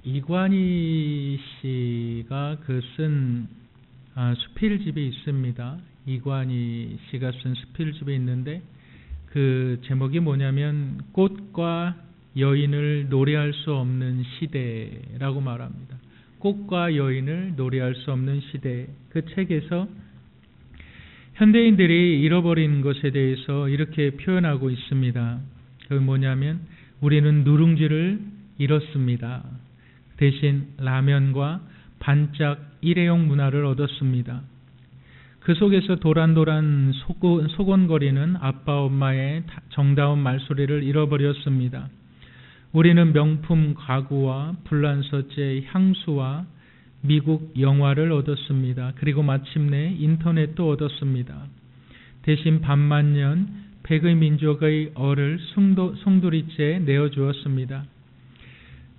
이관희 씨가 쓴 수필집이 있습니다. 이관희 씨가 쓴 수필집이 있는데 그 제목이 뭐냐면 꽃과 여인을 노래할 수 없는 시대라고 말합니다. 꽃과 여인을 노래할 수 없는 시대. 그 책에서 현대인들이 잃어버린 것에 대해서 이렇게 표현하고 있습니다. 그 뭐냐면 우리는 누룽지를 잃었습니다. 대신 라면과 반짝 일회용 문화를 얻었습니다. 그 속에서 도란도란 소곤거리는 아빠 엄마의 정다운 말소리를 잃어버렸습니다. 우리는 명품 가구와 불란서재 향수와 미국 영화를 얻었습니다. 그리고 마침내 인터넷도 얻었습니다. 대신 반만년 백의 민족의 얼을 송두리째 내어주었습니다.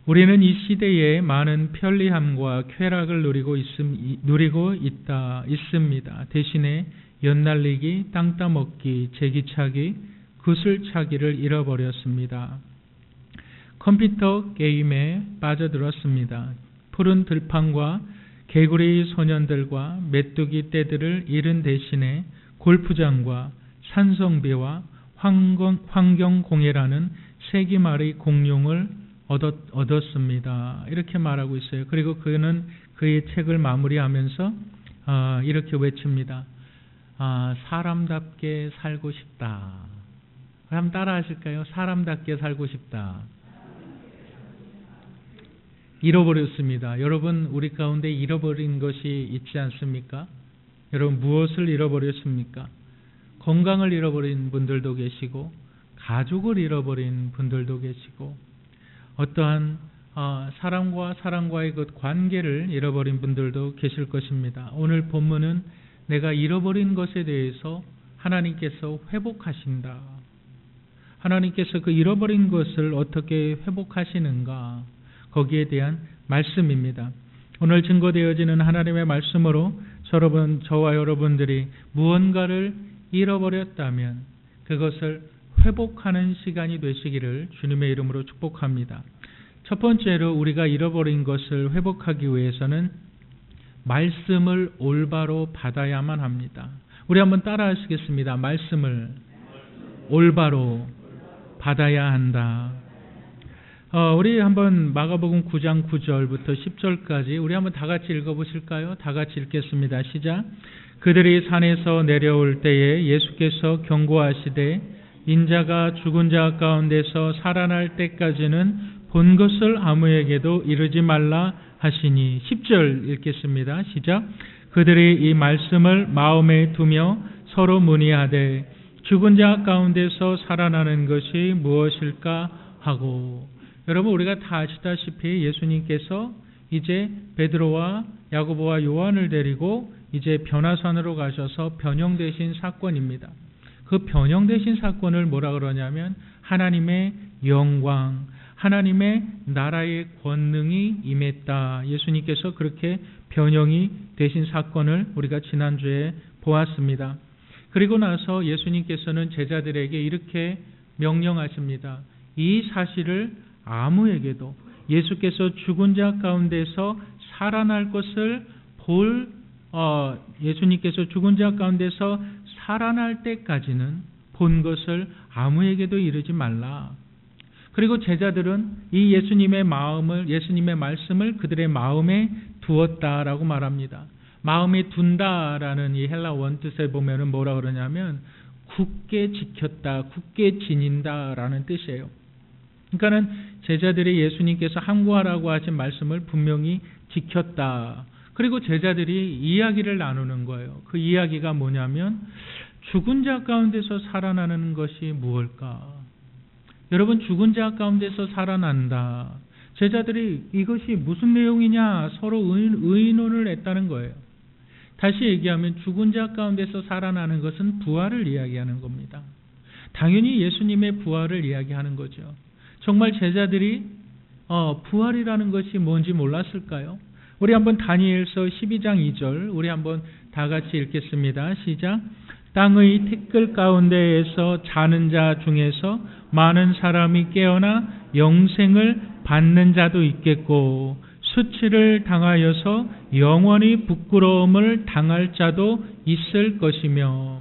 우리는 이 시대에 많은 편리함과 쾌락을 누리고 있습니다. 대신에 연날리기, 땅 따먹기, 제기차기, 구슬차기를 잃어버렸습니다. 컴퓨터 게임에 빠져들었습니다. 푸른 들판과 개구리 소년들과 메뚜기 떼들을 잃은 대신에 골프장과 산성비와 환경공해라는 세기말의 공룡을 얻었습니다. 이렇게 말하고 있어요. 그리고 그는 그의 책을 마무리하면서 이렇게 외칩니다. 사람답게 살고 싶다. 한번 따라 하실까요? 사람답게 살고 싶다. 잃어버렸습니다. 여러분, 우리 가운데 잃어버린 것이 있지 않습니까? 여러분, 무엇을 잃어버렸습니까? 건강을 잃어버린 분들도 계시고, 가족을 잃어버린 분들도 계시고, 어떠한 사람과 사람과의 그 관계를 잃어버린 분들도 계실 것입니다. 오늘 본문은 내가 잃어버린 것에 대해서 하나님께서 회복하신다. 하나님께서 그 잃어버린 것을 어떻게 회복하시는가? 거기에 대한 말씀입니다. 오늘 증거되어지는 하나님의 말씀으로 저와 여러분들이 무언가를 잃어버렸다면 그것을 회복하는 시간이 되시기를 주님의 이름으로 축복합니다. 첫 번째로 우리가 잃어버린 것을 회복하기 위해서는 말씀을 올바로 받아야만 합니다. 우리 한번 따라 하시겠습니다. 말씀을 올바로 받아야 한다. 우리 한번 마가복음 9장 9절부터 10절까지 우리 한번 다 같이 읽어보실까요? 다 같이 읽겠습니다. 시작. 그들이 산에서 내려올 때에 예수께서 경고하시되 인자가 죽은 자 가운데서 살아날 때까지는 본 것을 아무에게도 이르지 말라 하시니. 10절 읽겠습니다. 시작. 그들이 이 말씀을 마음에 두며 서로 문의하되 죽은 자 가운데서 살아나는 것이 무엇일까 하고. 여러분, 우리가 다 아시다시피 예수님께서 이제 베드로와 야고보와 요한을 데리고 이제 변화산으로 가셔서 변형되신 사건입니다. 그 변형되신 사건을 뭐라 그러냐면 하나님의 영광, 하나님의 나라의 권능이 임했다. 예수님께서 그렇게 변형이 되신 사건을 우리가 지난주에 보았습니다. 그리고 나서 예수님께서는 제자들에게 이렇게 명령하십니다. 이 사실을 아무에게도 예수께서 죽은 자 가운데서 살아날 것을 예수님께서 죽은 자 가운데서 살아날 때까지는 본 것을 아무에게도 이르지 말라. 그리고 제자들은 이 예수님의 말씀을 그들의 마음에 두었다라고 말합니다. 마음에 둔다라는 이 헬라 원뜻에 보면은 뭐라 그러냐면 굳게 지켰다, 굳게 지닌다라는 뜻이에요. 그러니까는 제자들이 예수님께서 항구하라고 하신 말씀을 분명히 지켰다. 그리고 제자들이 이야기를 나누는 거예요. 그 이야기가 뭐냐면 죽은 자 가운데서 살아나는 것이 무엇일까? 여러분, 죽은 자 가운데서 살아난다. 제자들이 이것이 무슨 내용이냐 서로 의논을 했다는 거예요. 다시 얘기하면 죽은 자 가운데서 살아나는 것은 부활을 이야기하는 겁니다. 당연히 예수님의 부활을 이야기하는 거죠. 정말 제자들이 부활이라는 것이 뭔지 몰랐을까요? 우리 한번 다니엘서 12장 2절 우리 한번 다 같이 읽겠습니다. 시작. 땅의 티끌 가운데에서 자는 자 중에서 많은 사람이 깨어나 영생을 받는 자도 있겠고 수치를 당하여서 영원히 부끄러움을 당할 자도 있을 것이며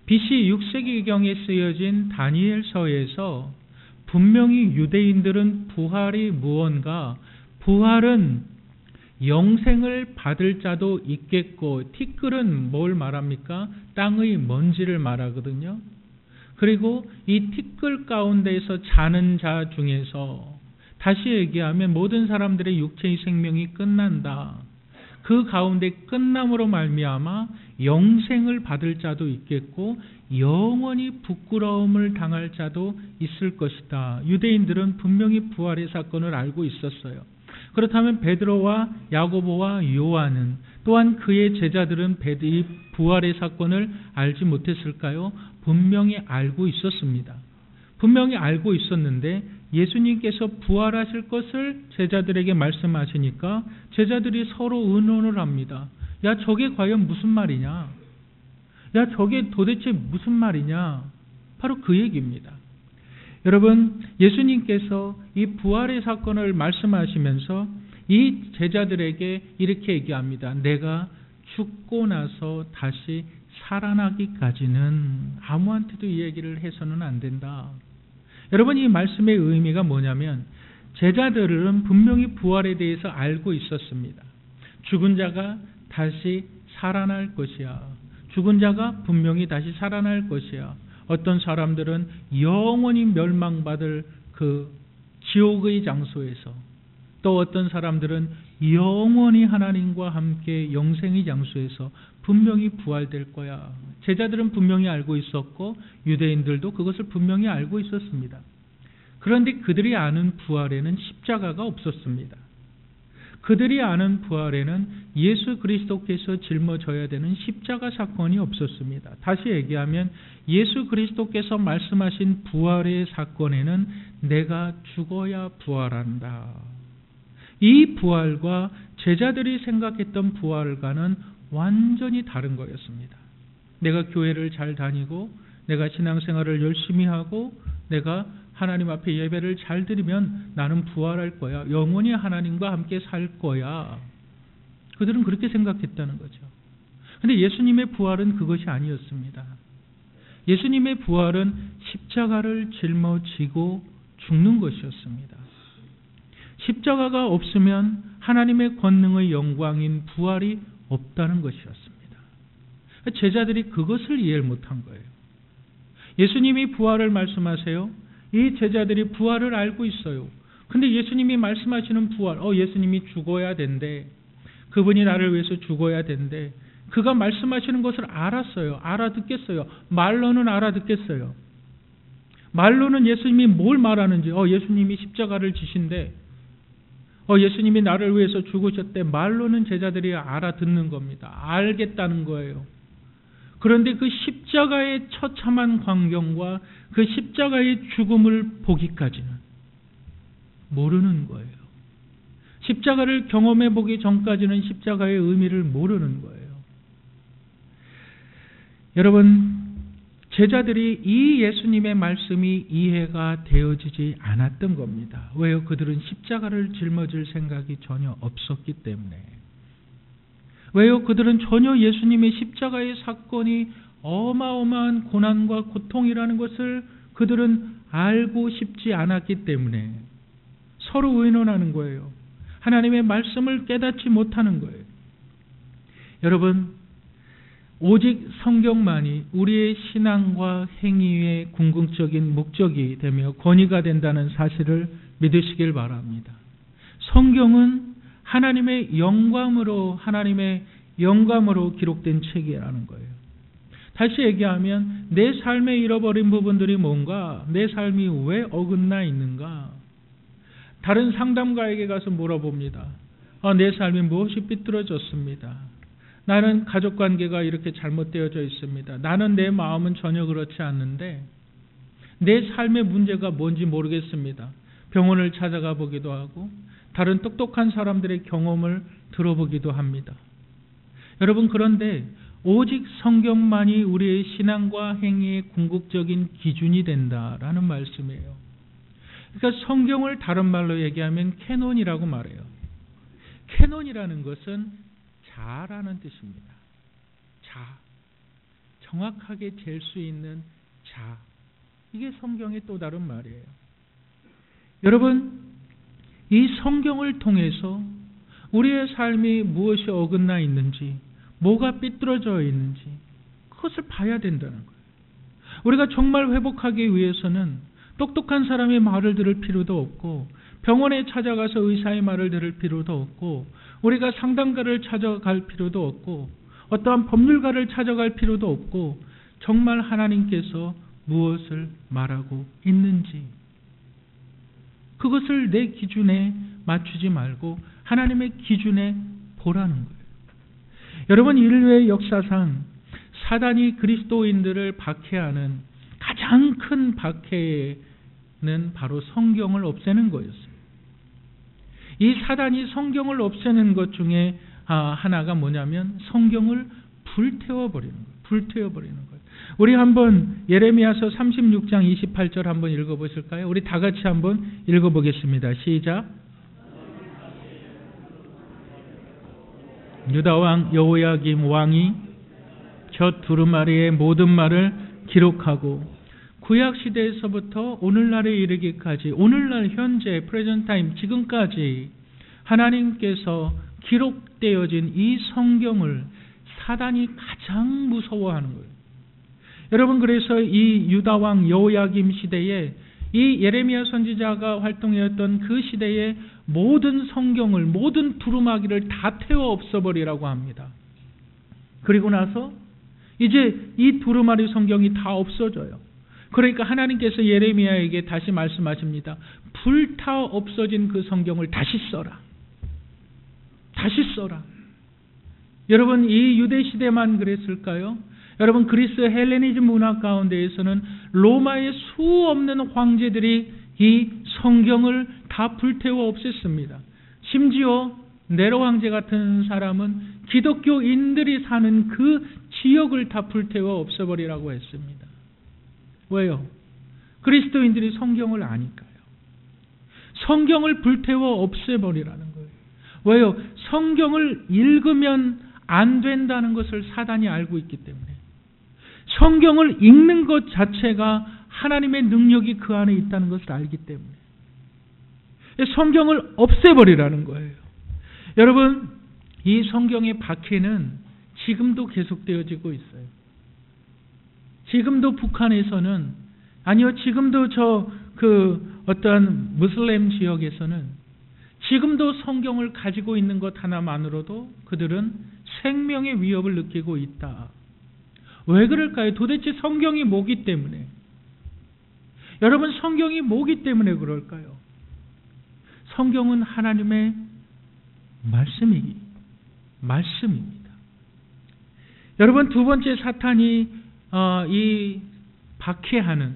BC 6세기경에 쓰여진 다니엘서에서 분명히 유대인들은 부활이 무언가 부활은 영생을 받을 자도 있겠고 티끌은 뭘 말합니까? 땅의 먼지를 말하거든요. 그리고 이 티끌 가운데에서 자는 자 중에서 다시 얘기하면 모든 사람들의 육체의 생명이 끝난다. 그 가운데 끝남으로 말미암아 영생을 받을 자도 있겠고 영원히 부끄러움을 당할 자도 있을 것이다. 유대인들은 분명히 부활의 사건을 알고 있었어요. 그렇다면 베드로와 야고보와 요한은 또한 그의 제자들은 이 부활의 사건을 알지 못했을까요? 분명히 알고 있었습니다. 분명히 알고 있었는데 예수님께서 부활하실 것을 제자들에게 말씀하시니까 제자들이 서로 의논을 합니다. 야, 저게 과연 무슨 말이냐? 야, 저게 도대체 무슨 말이냐? 바로 그 얘기입니다. 여러분, 예수님께서 이 부활의 사건을 말씀하시면서 이 제자들에게 이렇게 얘기합니다. 내가 죽고 나서 다시 살아나기까지는 아무한테도 이 얘기를 해서는 안 된다. 여러분, 이 말씀의 의미가 뭐냐면 제자들은 분명히 부활에 대해서 알고 있었습니다. 죽은 자가 다시 살아날 것이야. 죽은 자가 분명히 다시 살아날 것이야. 어떤 사람들은 영원히 멸망받을 그 지옥의 장소에서, 또 어떤 사람들은 영원히 하나님과 함께 영생의 장소에서 분명히 부활될 거야. 제자들은 분명히 알고 있었고 유대인들도 그것을 분명히 알고 있었습니다. 그런데 그들이 아는 부활에는 십자가가 없었습니다. 그들이 아는 부활에는 예수 그리스도께서 짊어져야 되는 십자가 사건이 없었습니다. 다시 얘기하면 예수 그리스도께서 말씀하신 부활의 사건에는 내가 죽어야 부활한다. 이 부활과 제자들이 생각했던 부활과는 완전히 다른 거였습니다. 내가 교회를 잘 다니고 내가 신앙생활을 열심히 하고 내가 하나님 앞에 예배를 잘 드리면 나는 부활할 거야. 영원히 하나님과 함께 살 거야. 그들은 그렇게 생각했다는 거죠. 그런데 예수님의 부활은 그것이 아니었습니다. 예수님의 부활은 십자가를 짊어지고 죽는 것이었습니다. 십자가가 없으면 하나님의 권능의 영광인 부활이 없다는 것이었습니다. 제자들이 그것을 이해를 못한 거예요. 예수님이 부활을 말씀하세요. 이 제자들이 부활을 알고 있어요. 근데 예수님이 말씀하시는 부활, 예수님이 죽어야 된대. 그분이 나를 위해서 죽어야 된대. 그가 말씀하시는 것을 알았어요. 알아듣겠어요. 말로는 알아듣겠어요. 말로는 예수님이 뭘 말하는지, 예수님이 십자가를 지신대. 예수님이 나를 위해서 죽으셨대. 말로는 제자들이 알아듣는 겁니다. 알겠다는 거예요. 그런데 그 십자가의 처참한 광경과 그 십자가의 죽음을 보기까지는 모르는 거예요. 십자가를 경험해 보기 전까지는 십자가의 의미를 모르는 거예요. 여러분, 제자들이 이 예수님의 말씀이 이해가 되어지지 않았던 겁니다. 왜요? 그들은 십자가를 짊어질 생각이 전혀 없었기 때문에. 왜요? 그들은 전혀 예수님의 십자가의 사건이 어마어마한 고난과 고통이라는 것을 그들은 알고 싶지 않았기 때문에 서로 의논하는 거예요. 하나님의 말씀을 깨닫지 못하는 거예요. 여러분, 오직 성경만이 우리의 신앙과 행위의 궁극적인 목적이 되며 권위가 된다는 사실을 믿으시길 바랍니다. 성경은 하나님의 영감으로 기록된 책이라는 거예요. 다시 얘기하면 내 삶에 잃어버린 부분들이 뭔가, 내 삶이 왜 어긋나 있는가. 다른 상담가에게 가서 물어봅니다. 내 삶이 무엇이 삐뚤어졌습니다. 나는 가족관계가 이렇게 잘못되어져 있습니다. 나는 내 마음은 전혀 그렇지 않는데 내 삶의 문제가 뭔지 모르겠습니다. 병원을 찾아가 보기도 하고 다른 똑똑한 사람들의 경험을 들어보기도 합니다. 여러분, 그런데 오직 성경만이 우리의 신앙과 행위의 궁극적인 기준이 된다라는 말씀이에요. 그러니까 성경을 다른 말로 얘기하면 캐논이라고 말해요. 캐논이라는 것은 자라는 뜻입니다. 자, 정확하게 잴 수 있는 자. 이게 성경의 또 다른 말이에요. 여러분, 이 성경을 통해서 우리의 삶이 무엇이 어긋나 있는지, 뭐가 삐뚤어져 있는지 그것을 봐야 된다는 거예요. 우리가 정말 회복하기 위해서는 똑똑한 사람의 말을 들을 필요도 없고, 병원에 찾아가서 의사의 말을 들을 필요도 없고, 우리가 상담가를 찾아갈 필요도 없고, 어떠한 법률가를 찾아갈 필요도 없고, 정말 하나님께서 무엇을 말하고 있는지 그것을 내 기준에 맞추지 말고 하나님의 기준에 보라는 거예요. 여러분, 인류의 역사상 사단이 그리스도인들을 박해하는 가장 큰 박해는 바로 성경을 없애는 거였어요. 이 사단이 성경을 없애는 것 중에 하나가 뭐냐면 성경을 불태워버리는 거예요. 불태워버리는 거예요. 우리 한번 예레미야서 36장 28절 한번 읽어보실까요? 우리 다 같이 한번 읽어보겠습니다. 시작. 유다 왕 여호야김 왕이 저 두루마리의 모든 말을 기록하고 구약 시대에서부터 오늘날에 이르기까지, 오늘날 현재 프레젠트 타임 지금까지 하나님께서 기록되어진 이 성경을 사단이 가장 무서워하는 거예요. 여러분, 그래서 이 유다 왕 여호야김 시대에 이 예레미야 선지자가 활동했던 그 시대의 모든 성경을, 모든 두루마기를 다 태워 없애버리라고 합니다. 그리고 나서 이제 이 두루마리 성경이 다 없어져요. 그러니까 하나님께서 예레미야에게 다시 말씀하십니다. 불타 없어진 그 성경을 다시 써라. 다시 써라. 여러분, 이 유대 시대만 그랬을까요? 여러분, 그리스 헬레니즘 문화 가운데에서는 로마의 수 없는 황제들이 이 성경을 다 불태워 없앴습니다. 심지어 네로 황제 같은 사람은 기독교인들이 사는 그 지역을 다 불태워 없애버리라고 했습니다. 왜요? 그리스도인들이 성경을 아니까요. 성경을 불태워 없애버리라는 거예요. 왜요? 성경을 읽으면 안 된다는 것을 사단이 알고 있기 때문에. 성경을 읽는 것 자체가 하나님의 능력이 그 안에 있다는 것을 알기 때문에 성경을 없애버리라는 거예요. 여러분, 이 성경의 박해는 지금도 계속되어지고 있어요. 지금도 북한에서는, 아니요, 지금도 어떤 무슬림 지역에서는 지금도 성경을 가지고 있는 것 하나만으로도 그들은 생명의 위협을 느끼고 있다. 왜 그럴까요? 도대체 성경이 뭐기 때문에? 여러분, 성경이 뭐기 때문에 그럴까요? 성경은 하나님의 말씀입니다. 여러분, 두 번째 사탄이 이 박해하는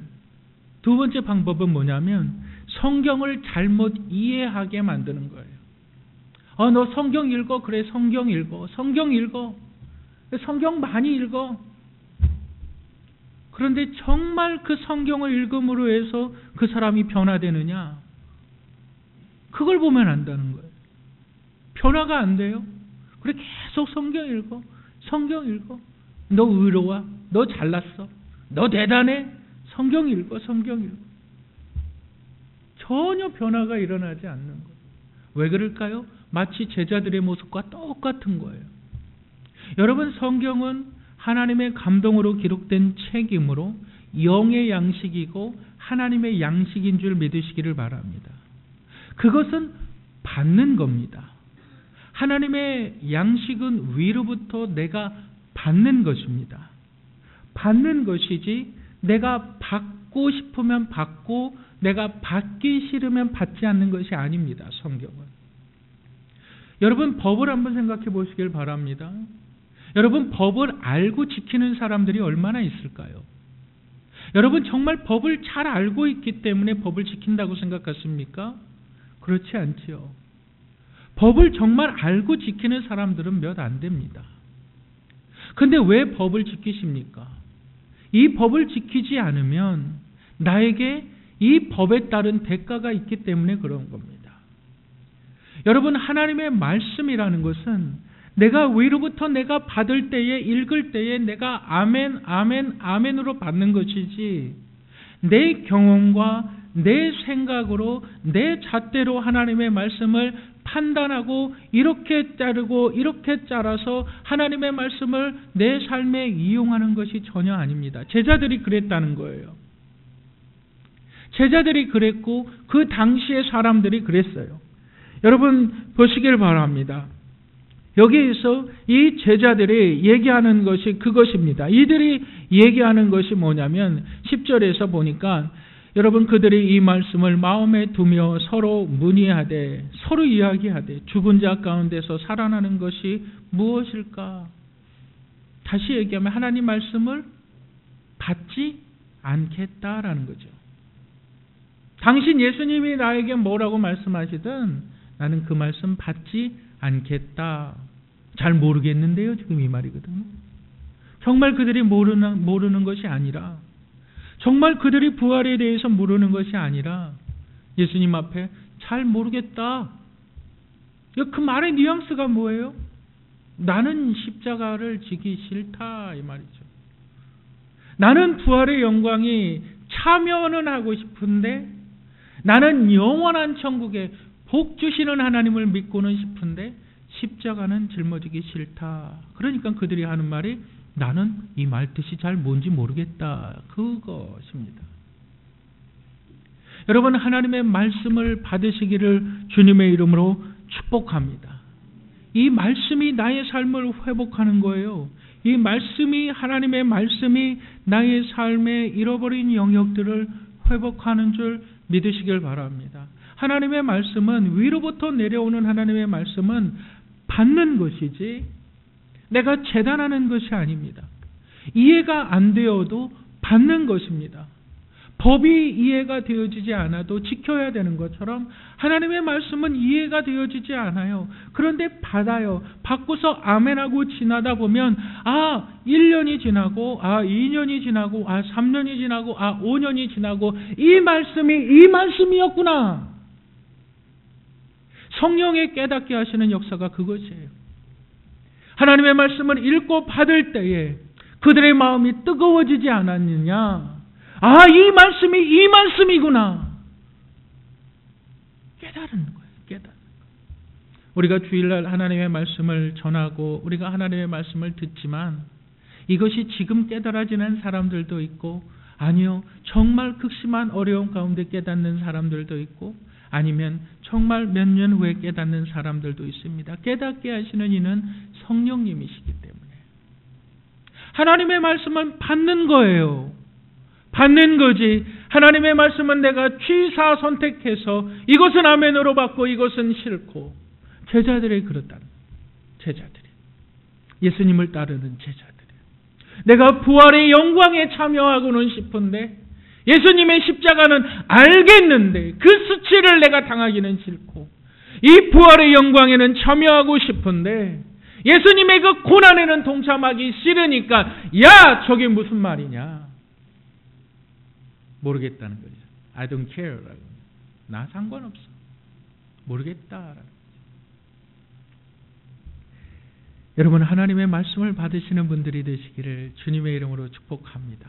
두 번째 방법은 뭐냐면 성경을 잘못 이해하게 만드는 거예요. 너 성경 읽어? 그래, 성경 읽어. 성경 읽어. 성경 많이 읽어. 그런데 정말 그 성경을 읽음으로 해서 그 사람이 변화되느냐? 그걸 보면 안다는 거예요. 변화가 안 돼요. 그래, 계속 성경 읽어. 성경 읽어. 너 의로워. 너 잘났어. 너 대단해. 성경 읽어. 성경 읽어. 전혀 변화가 일어나지 않는 거예요. 왜 그럴까요? 마치 제자들의 모습과 똑같은 거예요. 여러분, 성경은 하나님의 감동으로 기록된 책이므로 영의 양식이고 하나님의 양식인 줄 믿으시기를 바랍니다. 그것은 받는 겁니다. 하나님의 양식은 위로부터 내가 받는 것입니다. 받는 것이지 내가 받고 싶으면 받고 내가 받기 싫으면 받지 않는 것이 아닙니다. 성경은. 여러분, 법을 한번 생각해 보시길 바랍니다. 여러분, 법을 알고 지키는 사람들이 얼마나 있을까요? 여러분, 정말 법을 잘 알고 있기 때문에 법을 지킨다고 생각하십니까? 그렇지 않지요. 법을 정말 알고 지키는 사람들은 몇 안 됩니다. 근데 왜 법을 지키십니까? 이 법을 지키지 않으면 나에게 이 법에 따른 대가가 있기 때문에 그런 겁니다. 여러분, 하나님의 말씀이라는 것은 내가 위로부터 내가 받을 때에, 읽을 때에 내가 아멘, 아멘, 아멘으로 받는 것이지, 내 경험과 내 생각으로 내 잣대로 하나님의 말씀을 판단하고 이렇게 자르고 이렇게 자라서 하나님의 말씀을 내 삶에 이용하는 것이 전혀 아닙니다. 제자들이 그랬다는 거예요. 제자들이 그랬고 그 당시의 사람들이 그랬어요. 여러분 보시길 바랍니다. 여기에서 이 제자들이 얘기하는 것이 그것입니다. 이들이 얘기하는 것이 뭐냐면 10절에서 보니까 여러분 그들이 이 말씀을 마음에 두며 서로 문의하되 서로 이야기하되 죽은 자 가운데서 살아나는 것이 무엇일까? 다시 얘기하면 하나님 말씀을 받지 않겠다라는 거죠. 당신 예수님이 나에게 뭐라고 말씀하시든 나는 그 말씀 받지 않겠다. 잘 모르겠는데요. 지금 이 말이거든요. 정말 그들이 모르는 것이 아니라, 정말 그들이 부활에 대해서 모르는 것이 아니라 예수님 앞에 잘 모르겠다. 그 말의 뉘앙스가 뭐예요? 나는 십자가를 지기 싫다 이 말이죠. 나는 부활의 영광이 참여는 하고 싶은데, 나는 영원한 천국에 복 주시는 하나님을 믿고는 싶은데 십자가는 짊어지기 싫다. 그러니까 그들이 하는 말이 나는 이 말 뜻이 잘 뭔지 모르겠다. 그것입니다. 여러분, 하나님의 말씀을 받으시기를 주님의 이름으로 축복합니다. 이 말씀이 나의 삶을 회복하는 거예요. 이 말씀이, 하나님의 말씀이 나의 삶의 잃어버린 영역들을 회복하는 줄 믿으시길 바랍니다. 하나님의 말씀은, 위로부터 내려오는 하나님의 말씀은 받는 것이지 내가 재단하는 것이 아닙니다. 이해가 안 되어도 받는 것입니다. 법이 이해가 되어지지 않아도 지켜야 되는 것처럼 하나님의 말씀은 이해가 되어지지 않아요. 그런데 받아요. 받고서 아멘하고 지나다 보면 1년이 지나고 2년이 지나고 3년이 지나고 5년이 지나고 이 말씀이었구나. 성령의 깨닫게 하시는 역사가 그것이에요. 하나님의 말씀을 읽고 받을 때에 그들의 마음이 뜨거워지지 않았느냐? 이 말씀이 이 말씀이구나. 깨달은 거예요. 우리가 주일날 하나님의 말씀을 전하고 우리가 하나님의 말씀을 듣지만 이것이 지금 깨달아지는 사람들도 있고, 아니요, 정말 극심한 어려움 가운데 깨닫는 사람들도 있고, 아니면 정말 몇 년 후에 깨닫는 사람들도 있습니다. 깨닫게 하시는 이는 성령님이시기 때문에 하나님의 말씀은 받는 거예요. 받는 거지. 하나님의 말씀은 내가 취사 선택해서 이것은 아멘으로 받고 이것은 싫고. 제자들이 그렇다는 거예요. 제자들이. 예수님을 따르는 제자들이. 내가 부활의 영광에 참여하고는 싶은데 예수님의 십자가는 알겠는데 그 수치를 내가 당하기는 싫고, 이 부활의 영광에는 참여하고 싶은데 예수님의 그 고난에는 동참하기 싫으니까 저게 무슨 말이냐. 모르겠다는 거죠. I don't care. 나 상관없어. 모르겠다. 여러분, 하나님의 말씀을 받으시는 분들이 되시기를 주님의 이름으로 축복합니다.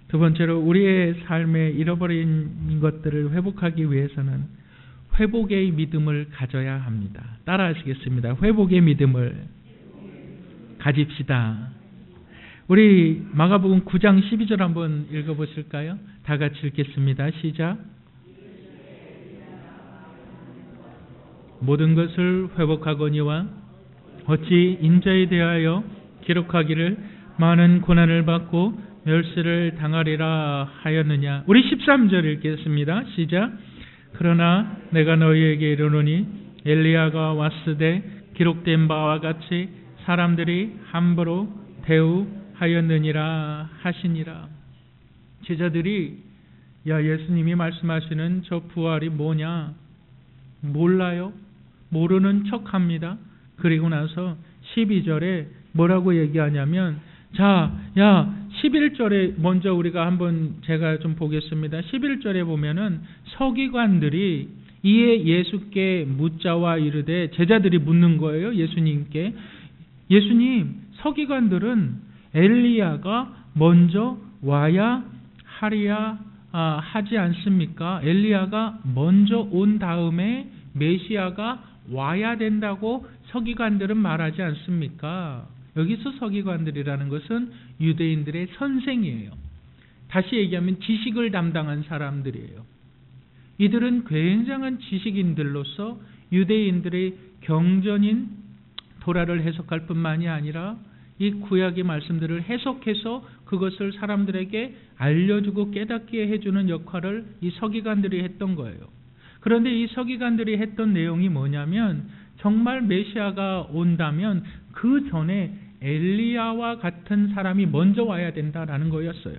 두 번째로, 우리의 삶에 잃어버린 것들을 회복하기 위해서는 회복의 믿음을 가져야 합니다. 따라 하시겠습니다. 회복의 믿음을 가집시다. 우리 마가복음 9장 12절 한번 읽어보실까요? 다 같이 읽겠습니다. 시작. 모든 것을 회복하거니와 어찌 인자에 대하여 기록하기를 많은 고난을 받고 멸시를 당하리라 하였느냐. 우리 13절 읽겠습니다. 시작. 그러나 내가 너희에게 이르노니 엘리야가 왔으되 기록된 바와 같이 사람들이 함부로 대우하였느니라 하시니라. 제자들이 예수님이 말씀하시는 저 부활이 뭐냐 몰라요. 모르는 척합니다. 그리고 나서 12절에 뭐라고 얘기하냐면 11절에 먼저 우리가 한번 제가 좀 보겠습니다. 11절에 보면은 서기관들이 이에 예수께 묻자와 이르되, 제자들이 묻는 거예요. 예수님께. 예수님, 서기관들은 엘리야가 먼저 와야 하지 않습니까? 엘리야가 먼저 온 다음에 메시아가 와야 된다고 서기관들은 말하지 않습니까? 여기서 서기관들이라는 것은 유대인들의 선생이에요. 다시 얘기하면 지식을 담당한 사람들이에요. 이들은 굉장한 지식인들로서 유대인들의 경전인 도라를 해석할 뿐만이 아니라 이 구약의 말씀들을 해석해서 그것을 사람들에게 알려주고 깨닫게 해주는 역할을 이 서기관들이 했던 거예요. 그런데 이 서기관들이 했던 내용이 뭐냐면, 정말 메시아가 온다면 그 전에 엘리야와 같은 사람이 먼저 와야 된다라는 거였어요.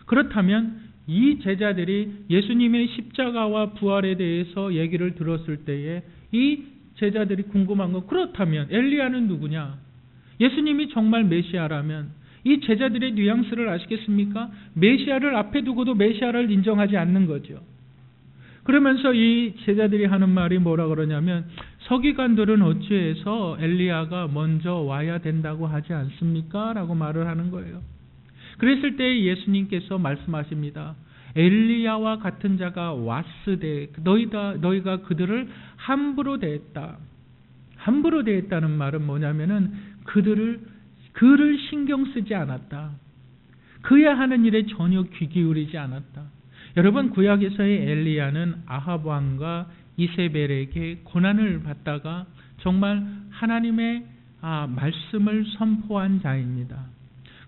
그렇다면 이 제자들이 예수님의 십자가와 부활에 대해서 얘기를 들었을 때에 이 제자들이 궁금한 건, 그렇다면 엘리야는 누구냐? 예수님이 정말 메시아라면 이 제자들의 뉘앙스를 아시겠습니까? 메시아를 앞에 두고도 메시아를 인정하지 않는 거죠. 그러면서 이 제자들이 하는 말이 뭐라 그러냐면, 서기관들은 어찌해서 엘리야가 먼저 와야 된다고 하지 않습니까? 라고 말을 하는 거예요. 그랬을 때 예수님께서 말씀하십니다. 엘리야와 같은 자가 왔으되 너희가 그들을 함부로 대했다. 함부로 대했다는 말은 뭐냐면은 그를 신경 쓰지 않았다. 그야 하는 일에 전혀 귀 기울이지 않았다. 여러분, 구약에서의 엘리야는 아합 왕과 이세벨에게 고난을 받다가 정말 하나님의 말씀을 선포한 자입니다.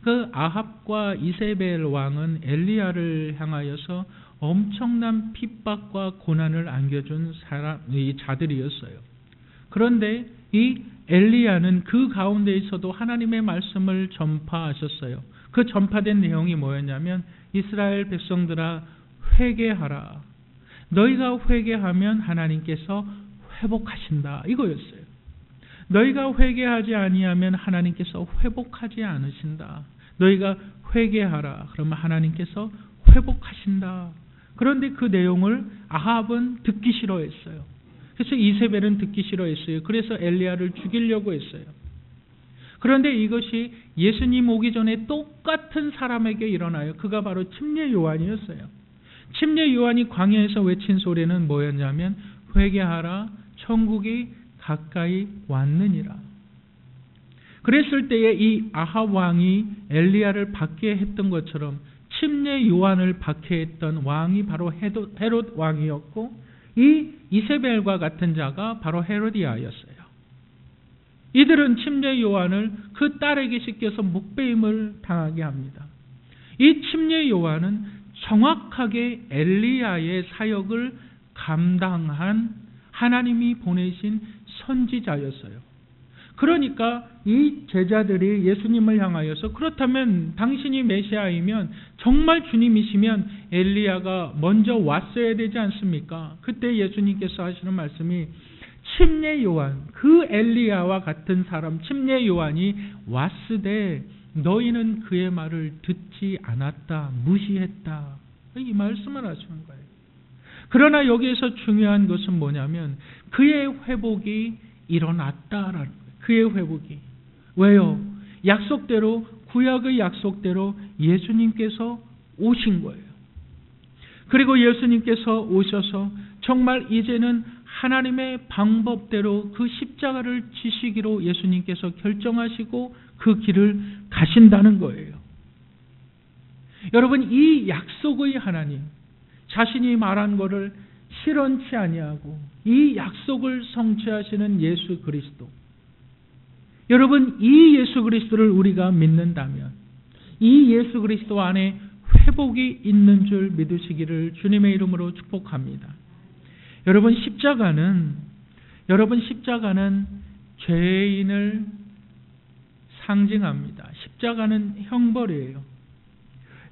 그 아합과 이세벨 왕은 엘리야를 향하여서 엄청난 핍박과 고난을 안겨준 자들이었어요. 그런데 이 엘리야는 그 가운데에서도 하나님의 말씀을 전파하셨어요. 그 전파된 내용이 뭐였냐면, 이스라엘 백성들아 회개하라. 너희가 회개하면 하나님께서 회복하신다. 이거였어요. 너희가 회개하지 아니하면 하나님께서 회복하지 않으신다. 너희가 회개하라. 그러면 하나님께서 회복하신다. 그런데 그 내용을 아합은 듣기 싫어했어요. 그래서 이세벨은 듣기 싫어했어요. 그래서 엘리야를 죽이려고 했어요. 그런데 이것이 예수님 오기 전에 똑같은 사람에게 일어나요. 그가 바로 침례 요한이었어요. 침례 요한이 광야에서 외친 소리는 뭐였냐면, 회개하라, 천국이 가까이 왔느니라. 그랬을 때에 이 아합 왕이 엘리야를 받게 했던 것처럼 침례 요한을 받게 했던 왕이 바로 헤롯 왕이었고, 이 이세벨과 같은 자가 바로 헤로디아였어요. 이들은 침례 요한을 그 딸에게 씻겨서 목배임을 당하게 합니다. 이 침례 요한은 정확하게 엘리야의 사역을 감당한 하나님이 보내신 선지자였어요. 그러니까 이 제자들이 예수님을 향하여서, 그렇다면 당신이 메시아이면, 정말 주님이시면 엘리야가 먼저 왔어야 되지 않습니까? 그때 예수님께서 하시는 말씀이, 침례 요한, 그 엘리야와 같은 사람 침례 요한이 왔으되 너희는 그의 말을 듣지 않았다, 무시했다. 이 말씀을 하시는 거예요. 그러나 여기에서 중요한 것은 뭐냐면, 그의 회복이 일어났다라는 거예요. 그의 회복이. 왜요? 약속대로, 구약의 약속대로 예수님께서 오신 거예요. 그리고 예수님께서 오셔서 정말 이제는 하나님의 방법대로 그 십자가를 지시기로 예수님께서 결정하시고 그 길을 가신다는 거예요. 여러분, 이 약속의 하나님, 자신이 말한 것을 실현치 아니하고 이 약속을 성취하시는 예수 그리스도, 여러분, 이 예수 그리스도를 우리가 믿는다면 이 예수 그리스도 안에 회복이 있는 줄 믿으시기를 주님의 이름으로 축복합니다. 여러분, 십자가는 죄인을 상징합니다. 십자가는 형벌이에요.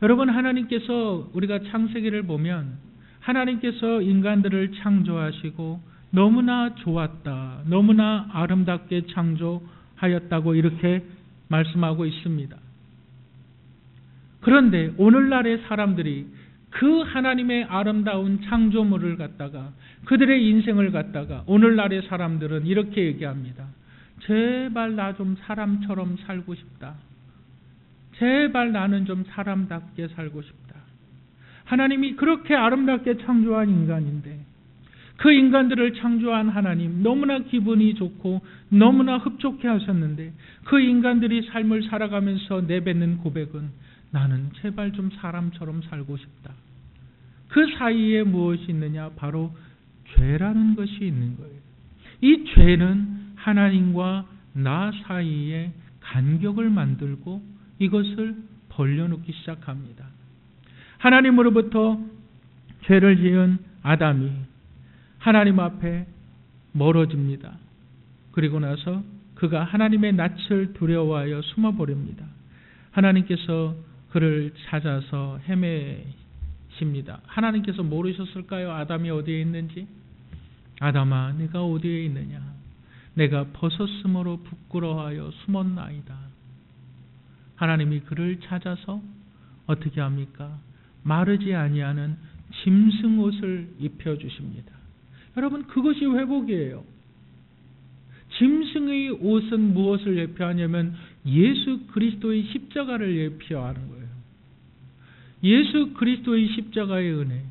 여러분, 하나님께서, 우리가 창세기를 보면 하나님께서 인간들을 창조하시고 너무나 좋았다, 너무나 아름답게 창조하였다고 이렇게 말씀하고 있습니다. 그런데 오늘날의 사람들이 그 하나님의 아름다운 창조물을 갖다가 그들의 인생을 갖다가 오늘날의 사람들은 이렇게 얘기합니다. 제발 나 좀 사람처럼 살고 싶다. 제발 나는 좀 사람답게 살고 싶다. 하나님이 그렇게 아름답게 창조한 인간인데 그 인간들을 창조한 하나님 너무나 기분이 좋고 너무나 흡족해 하셨는데 그 인간들이 삶을 살아가면서 내뱉는 고백은 나는 제발 좀 사람처럼 살고 싶다. 그 사이에 무엇이 있느냐? 바로 죄라는 것이 있는 거예요. 이 죄는 하나님과 나 사이에 간격을 만들고 이것을 벌려놓기 시작합니다. 하나님으로부터 죄를 지은 아담이 하나님 앞에 멀어집니다. 그리고 나서 그가 하나님의 낯을 두려워하여 숨어버립니다. 하나님께서 그를 찾아서 헤매십니다. 하나님께서 모르셨을까요? 아담이 어디에 있는지? 아담아, 네가 어디에 있느냐? 내가 벗었으므로 부끄러워하여 숨었나이다. 하나님이 그를 찾아서 어떻게 합니까? 마르지 아니하는 짐승 옷을 입혀주십니다. 여러분, 그것이 회복이에요. 짐승의 옷은 무엇을 예표하냐면 예수 그리스도의 십자가를 예표하는 거예요. 예수 그리스도의 십자가의 은혜.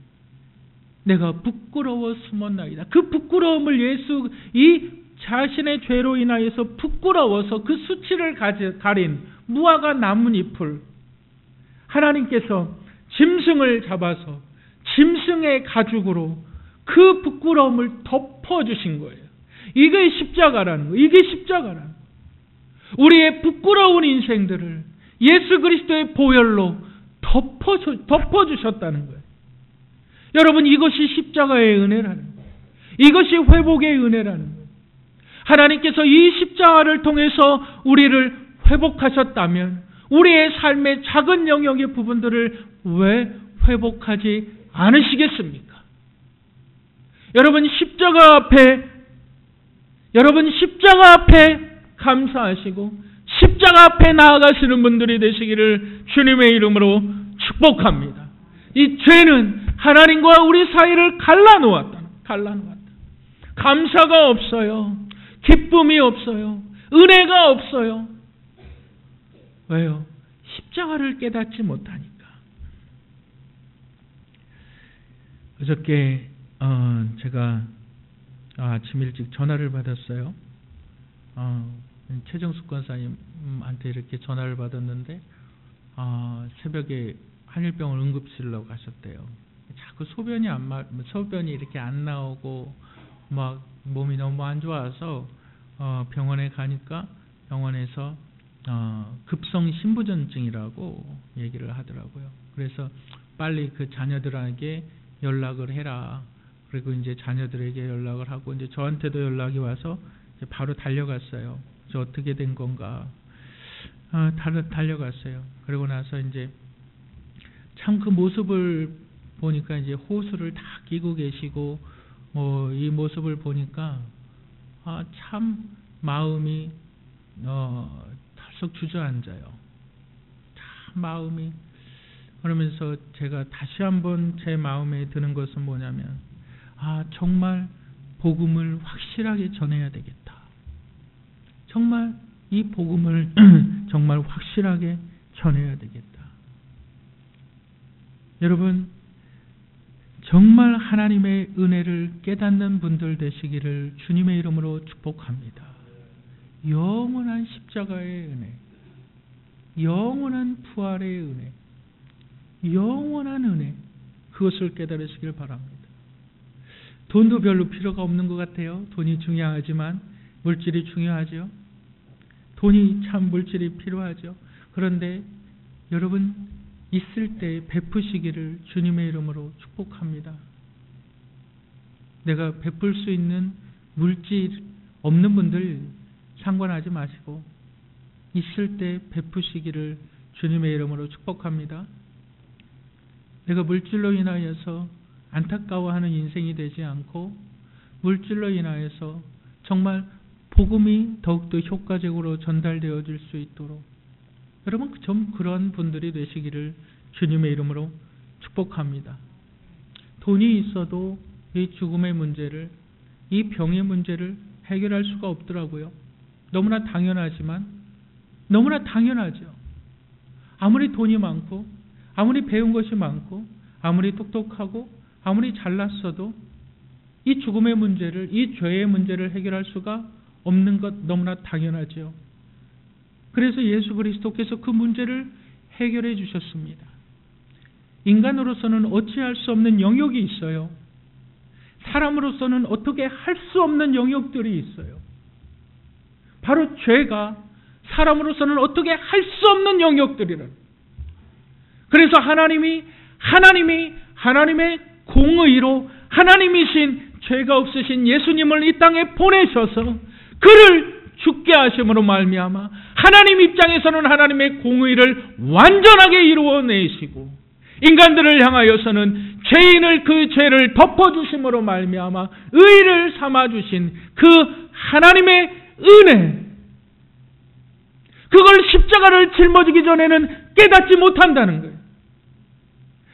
내가 부끄러워 숨었나이다. 그 부끄러움을 예수 이 자신의 죄로 인하여서 부끄러워서 그 수치를 가린 무화과 나뭇잎을 하나님께서 짐승을 잡아서 짐승의 가죽으로 그 부끄러움을 덮어주신 거예요. 이게 십자가라는 거예요. 이게 십자가라는 거예요. 우리의 부끄러운 인생들을 예수 그리스도의 보혈로 덮어주셨다는 거예요. 여러분, 이것이 십자가의 은혜라는 거예요. 이것이 회복의 은혜라는 거예요. 하나님께서 이 십자가를 통해서 우리를 회복하셨다면 우리의 삶의 작은 영역의 부분들을 왜 회복하지 않으시겠습니까? 여러분, 십자가 앞에 감사하시고 십자가 앞에 나아가시는 분들이 되시기를 주님의 이름으로 축복합니다. 이 죄는 하나님과 우리 사이를 갈라놓았다. 감사가 없어요. 기쁨이 없어요. 은혜가 없어요. 왜요? 십자가를 깨닫지 못하니까. 어저께 제가 아침 일찍 전화를 받았어요. 최정숙 권사님한테 이렇게 전화를 받았는데 새벽에 한일병원 응급실로 가셨대요. 자꾸 소변이 이렇게 안 나오고 막 몸이 너무 안 좋아서 병원에 가니까 병원에서 급성 신부전증이라고 얘기를 하더라고요. 그래서 빨리 그 자녀들에게 연락을 해라. 그리고 이제 자녀들에게 연락을 하고 이제 저한테도 연락이 와서 이제 바로 달려갔어요. 저 어떻게 된 건가? 달려갔어요. 그러고 나서 이제 참 그 모습을 보니까 이제 호수를 다 끼고 계시고 이 모습을 보니까 참 마음이 털썩 주저앉아요. 참 마음이. 그러면서 제가 다시 한번 제 마음에 드는 것은 뭐냐면 정말 복음을 확실하게 전해야 되겠다. 정말 이 복음을 정말 확실하게 전해야 되겠다. 여러분, 정말 하나님의 은혜를 깨닫는 분들 되시기를 주님의 이름으로 축복합니다. 영원한 십자가의 은혜, 영원한 부활의 은혜, 영원한 은혜, 그것을 깨달으시길 바랍니다. 돈도 별로 필요가 없는 것 같아요. 돈이 중요하지만 물질이 중요하죠. 돈이 참 물질이 필요하죠. 그런데 여러분, 있을 때 베푸시기를 주님의 이름으로 축복합니다. 내가 베풀 수 있는 물질 없는 분들 상관하지 마시고 있을 때 베푸시기를 주님의 이름으로 축복합니다. 내가 물질로 인하여서 안타까워하는 인생이 되지 않고 물질로 인하여서 정말 복음이 더욱더 효과적으로 전달되어질 수 있도록 여러분 좀 그런 분들이 되시기를 주님의 이름으로 축복합니다. 돈이 있어도 이 죽음의 문제를, 이 병의 문제를 해결할 수가 없더라고요. 너무나 당연하지만 너무나 당연하죠. 아무리 돈이 많고 아무리 배운 것이 많고 아무리 똑똑하고 아무리 잘났어도 이 죽음의 문제를, 이 죄의 문제를 해결할 수가 없는 것 너무나 당연하죠. 그래서 예수 그리스도께서 그 문제를 해결해 주셨습니다. 인간으로서는 어찌할 수 없는 영역이 있어요. 사람으로서는 어떻게 할 수 없는 영역들이 있어요. 바로 죄가 사람으로서는 어떻게 할 수 없는 영역들이라. 그래서 하나님의 공의로 하나님이신 죄가 없으신 예수님을 이 땅에 보내셔서 그를 죽게 하심으로 말미암아 하나님 입장에서는 하나님의 공의를 완전하게 이루어내시고 인간들을 향하여서는 죄인을 그 죄를 덮어주심으로 말미암아 의를 삼아주신 그 하나님의 은혜, 그걸 십자가를 짊어지기 전에는 깨닫지 못한다는 거예요.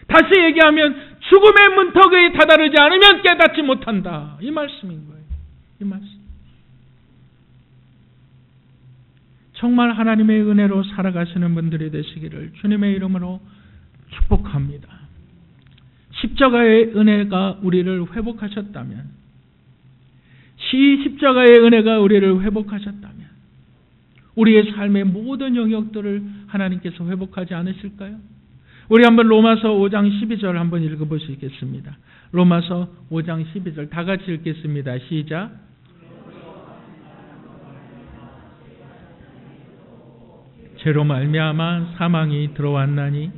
다시 얘기하면 죽음의 문턱에 다다르지 않으면 깨닫지 못한다. 이 말씀인 거예요. 이 말씀. 정말 하나님의 은혜로 살아가시는 분들이 되시기를 주님의 이름으로 축복합니다. 십자가의 은혜가 우리를 회복하셨다면, 십자가의 은혜가 우리를 회복하셨다면 우리의 삶의 모든 영역들을 하나님께서 회복하지 않으실까요? 우리 한번 로마서 5장 12절 한번 읽어보시겠습니다. 로마서 5장 12절 다 같이 읽겠습니다. 시작. 죄로 말미암아 사망이 들어왔나니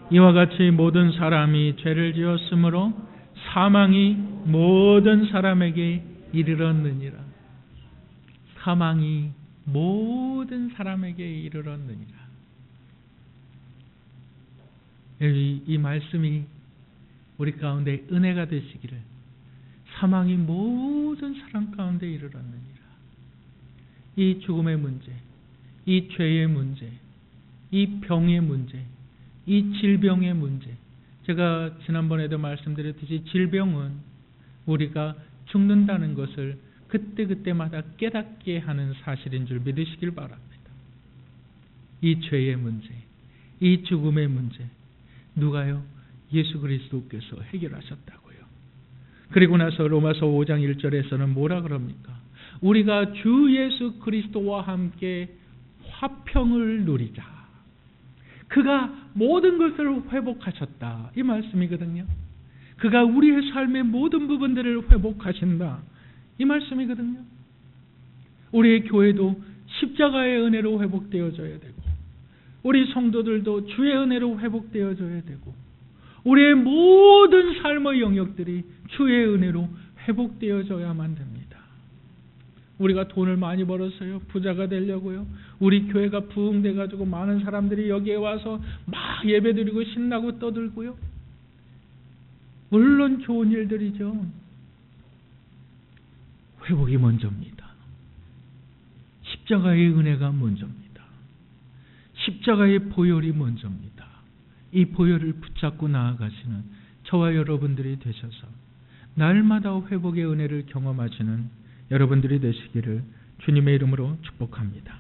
이와 같이 모든 사람이 죄를 지었으므로 사망이 모든 사람에게 이르렀느니라. 사망이 모든 사람에게 이르렀느니라. 이 말씀이 우리 가운데 은혜가 되시기를, 사망이 모든 사람 가운데 이르렀느니라. 이 죽음의 문제, 이 죄의 문제, 이 병의 문제, 이 질병의 문제, 제가 지난번에도 말씀드렸듯이 질병은 우리가 죽는다는 것을 그때그때마다 깨닫게 하는 사실인 줄 믿으시길 바랍니다. 이 죄의 문제, 이 죽음의 문제, 누가요? 예수 그리스도께서 해결하셨다고요. 그리고 나서 로마서 5장 1절에서는 뭐라 그럽니까? 우리가 주 예수 그리스도와 함께 화평을 누리자. 그가 모든 것을 회복하셨다. 이 말씀이거든요. 그가 우리의 삶의 모든 부분들을 회복하신다. 이 말씀이거든요. 우리의 교회도 십자가의 은혜로 회복되어져야 되고, 우리 성도들도 주의 은혜로 회복되어져야 되고, 우리의 모든 삶의 영역들이 주의 은혜로 회복되어져야만 됩니다. 우리가 돈을 많이 벌었어요. 부자가 되려고요. 우리 교회가 부흥돼가지고 많은 사람들이 여기에 와서 막 예배드리고 신나고 떠들고요. 물론 좋은 일들이죠. 회복이 먼저입니다. 십자가의 은혜가 먼저입니다. 십자가의 보혈이 먼저입니다. 이 보혈을 붙잡고 나아가시는 저와 여러분들이 되셔서 날마다 회복의 은혜를 경험하시는 여러분들이 되시기를 주님의 이름으로 축복합니다.